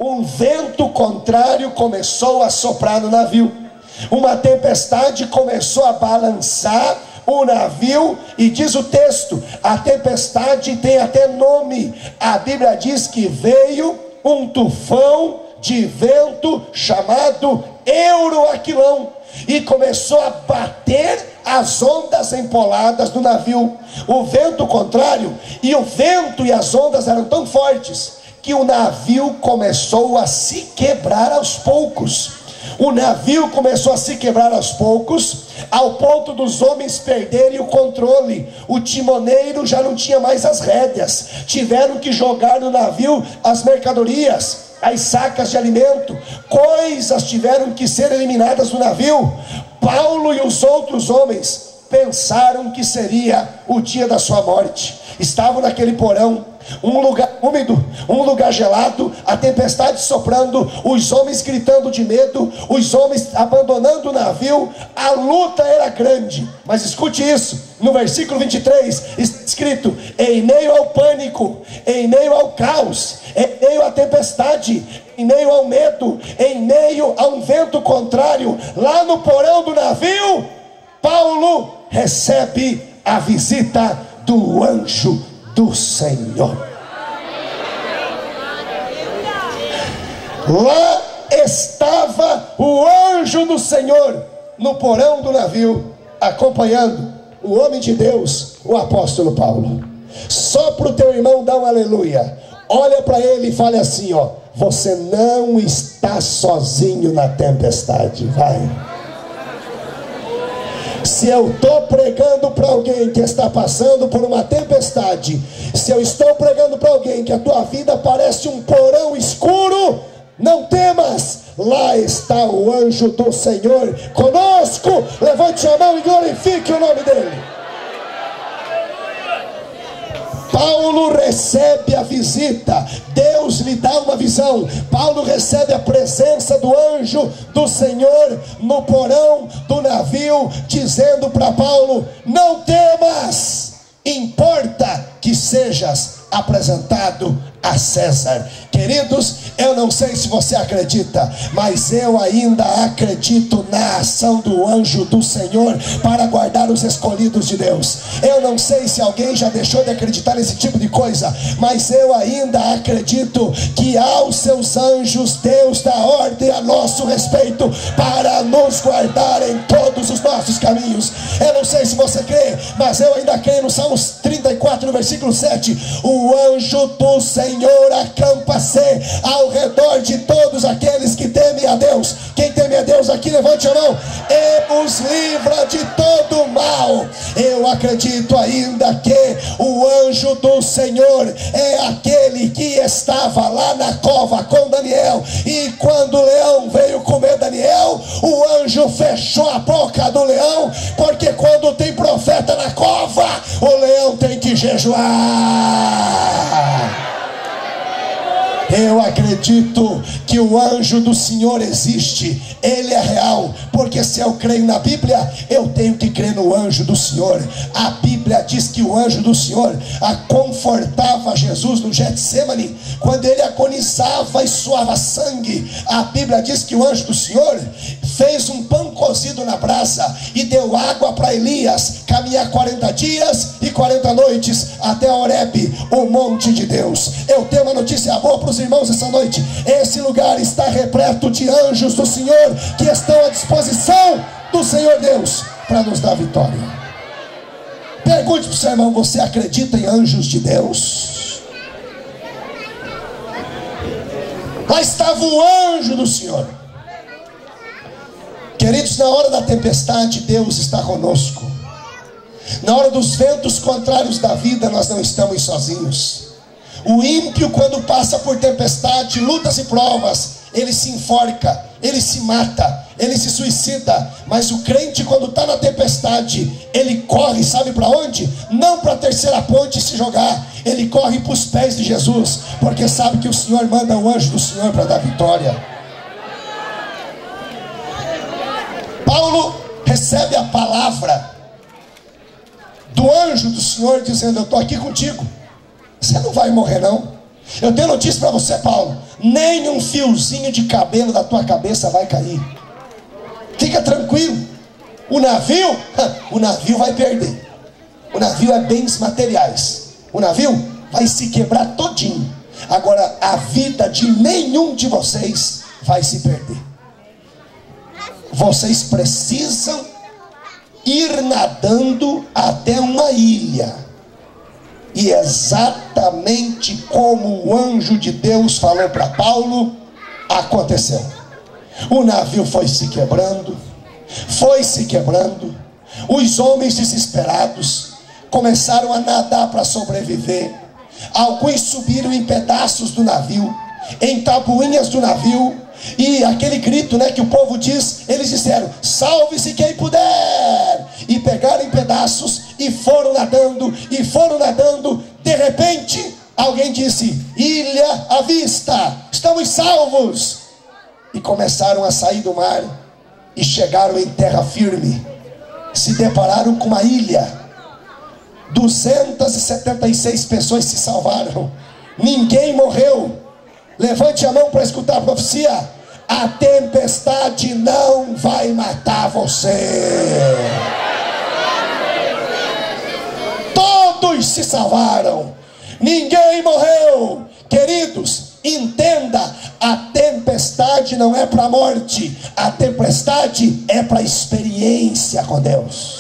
um vento contrário começou a soprar no navio. Uma tempestade começou a balançar o navio, e diz o texto, a tempestade tem até nome. A Bíblia diz que veio um tufão de vento chamado Euroaquilão, e começou a bater as ondas empoladas do navio. O vento contrário, e o vento e as ondas eram tão fortes que o navio começou a se quebrar aos poucos. O navio começou a se quebrar aos poucos, ao ponto dos homens perderem o controle. O timoneiro já não tinha mais as rédeas. Tiveram que jogar no navio as mercadorias, as sacas de alimento, coisas tiveram que ser eliminadas do navio. Paulo e os outros homens pensaram que seria o dia da sua morte. Estavam naquele porão, um lugar úmido, um lugar gelado, a tempestade soprando, os homens gritando de medo, os homens abandonando o navio. A luta era grande, mas escute isso, no versículo 23, escrito: em meio ao pânico, em meio ao caos, em meio à tempestade, em meio ao medo, em meio a um vento contrário, lá no porão do navio, Paulo recebe a visita do anjo do Senhor. Lá estava o anjo do Senhor no porão do navio, acompanhando o homem de Deus, o apóstolo Paulo. Só para o teu irmão dar um aleluia. Olha para ele e fale assim, ó: você não está sozinho na tempestade. Vai. Se eu estou pregando para alguém que está passando por uma tempestade, se eu estou pregando para alguém que a tua vida parece um porão escuro, não temas, lá está o anjo do Senhor conosco. Levante a mão e glorifique o nome dele. Paulo recebe a visita, Deus lhe dá uma visão. Paulo recebe a presença do anjo do Senhor no porão do navio, dizendo para Paulo: não temas, importa que sejas apresentado a César. Queridos, eu não sei se você acredita, mas eu ainda acredito na ação do anjo do Senhor para guardar os escolhidos de Deus. Eu não sei se alguém já deixou de acreditar nesse tipo de coisa, mas eu ainda acredito que aos seus anjos Deus dá ordem a nosso respeito para nos guardar em todos os nossos caminhos. Eu não sei se você crê, mas eu ainda creio no Salmos 34, no versículo 7: o anjo do Senhor acampa-se ao redor de todos aqueles que temem a Deus. Quem teme a Deus aqui, levante a mão. E os livra de todo mal. Eu acredito ainda que o anjo do Senhor é aquele que estava lá na cova com Daniel, e quando o leão veio comer Daniel, o anjo fechou a boca do leão, porque quando tem profeta na cova, o leão tem que jejuar. Eu acredito que o anjo do Senhor existe, ele é real, porque se eu creio na Bíblia, eu tenho que crer no anjo do Senhor. A Bíblia diz que o anjo do Senhor confortava Jesus no Getsemane, quando ele agonizava e suava sangue. A Bíblia diz que o anjo do Senhor fez um pão cozido na brasa e deu água para Elias caminhar 40 dias e 40 noites até Horebe, o monte de Deus. Eu tenho uma notícia boa para os irmãos essa noite: esse lugar está repleto de anjos do Senhor que estão à disposição do Senhor Deus para nos dar vitória. Pergunte para o seu irmão: você acredita em anjos de Deus? Lá estava o anjo do Senhor. Queridos, na hora da tempestade, Deus está conosco. Na hora dos ventos contrários da vida, nós não estamos sozinhos. O ímpio, quando passa por tempestade, lutas e provas, ele se enforca, ele se mata, ele se suicida. Mas o crente, quando está na tempestade, ele corre, sabe para onde? Não para a terceira ponte se jogar, ele corre para os pés de Jesus, porque sabe que o Senhor manda o anjo do Senhor para dar vitória. Paulo recebe a palavra do anjo do Senhor dizendo: eu estou aqui contigo, você não vai morrer não. Eu tenho notícia para você, Paulo: nem um fiozinho de cabelo da tua cabeça vai cair. Fica tranquilo. O navio vai perder. O navio é bens materiais. O navio vai se quebrar todinho. Agora a vida de nenhum de vocês vai se perder. Vocês precisam ir nadando até uma ilha. E exatamente como o anjo de Deus falou para Paulo, aconteceu. O navio foi se quebrando. Os homens desesperados começaram a nadar para sobreviver. Alguns subiram em pedaços do navio, em tabuinhas do navio, e aquele grito, né, que o povo diz, eles disseram: salve-se quem puder, e pegaram em pedaços e foram nadando. De repente alguém disse: ilha à vista, estamos salvos. E começaram a sair do mar e chegaram em terra firme. Se depararam com uma ilha. 276 pessoas se salvaram. Ninguém morreu. Levante a mão para escutar a profecia: a tempestade não vai matar você. Todos se salvaram. Ninguém morreu. Queridos, entenda: a tempestade não é para a morte. A tempestade é para a experiência com Deus.